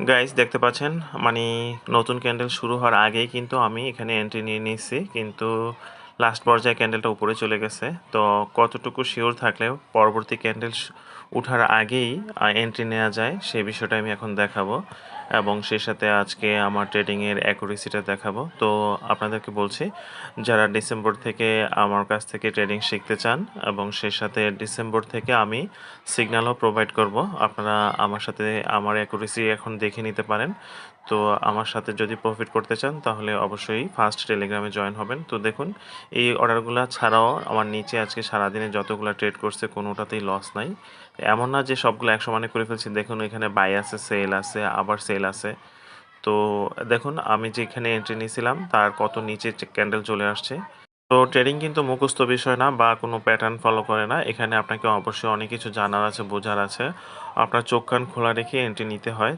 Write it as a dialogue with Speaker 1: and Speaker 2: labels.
Speaker 1: Guys দেখতে পাচ্ছেন মানে নতুন ক্যান্ডেল শুরু হওয়ার আগেই কিন্তু আমি এখানে এন্ট্রি নিয়ে নিয়েছি, কিন্তু লাস্ট পর্যায়ে ক্যান্ডেলটা উপরে চলে গেছে। তো কতটুকু শিওর থাকলেও পরবর্তী ক্যান্ডেল উঠার আগেই এন্ট্রি নেওয়া যায় সেই বিষয়টা আমি এখন দেখাবো, এবং সেই সাথে আজকে আমার ট্রেডিংয়ের অ্যাকুরেসিটা দেখাবো। তো আপনাদেরকে বলছি, যারা ডিসেম্বর থেকে আমার কাছ থেকে ট্রেডিং শিখতে চান এবং সেই সাথে ডিসেম্বর থেকে আমি সিগন্যালও প্রোভাইড করব, আপনারা আমার সাথে আমার অ্যাকুরেসি এখন দেখে নিতে পারেন। তো আমার সাথে যদি প্রফিট করতে চান তাহলে অবশ্যই ফার্স্ট টেলিগ্রামে জয়েন হবেন। তো দেখুন, এই অর্ডারগুলো ছাড়াও আমার নিচে আজকে সারাদিনে যতগুলো ট্রেড করছে কোনোটাতেই লস নাই। এমন না যে সবগুলো এক সমানে করে ফেলছি। দেখুন এখানে বাই আছে, সেল আছে, আবার সেল আছে। তো দেখুন আমি যেখানে এন্ট্রি নিয়েছিলাম তার কত নিচে ক্যান্ডেল চলে আসছে। তো ট্রেডিং কিন্তু মুখস্থ বিষয় না বা কোনো প্যাটার্ন ফলো করে না। এখানে আপনাকে অবশ্যই অনেক কিছু জানার আছে, বোঝার আছে। আপনার চোখ কান খোলা রেখে এন্ট্রি নিতে হয়।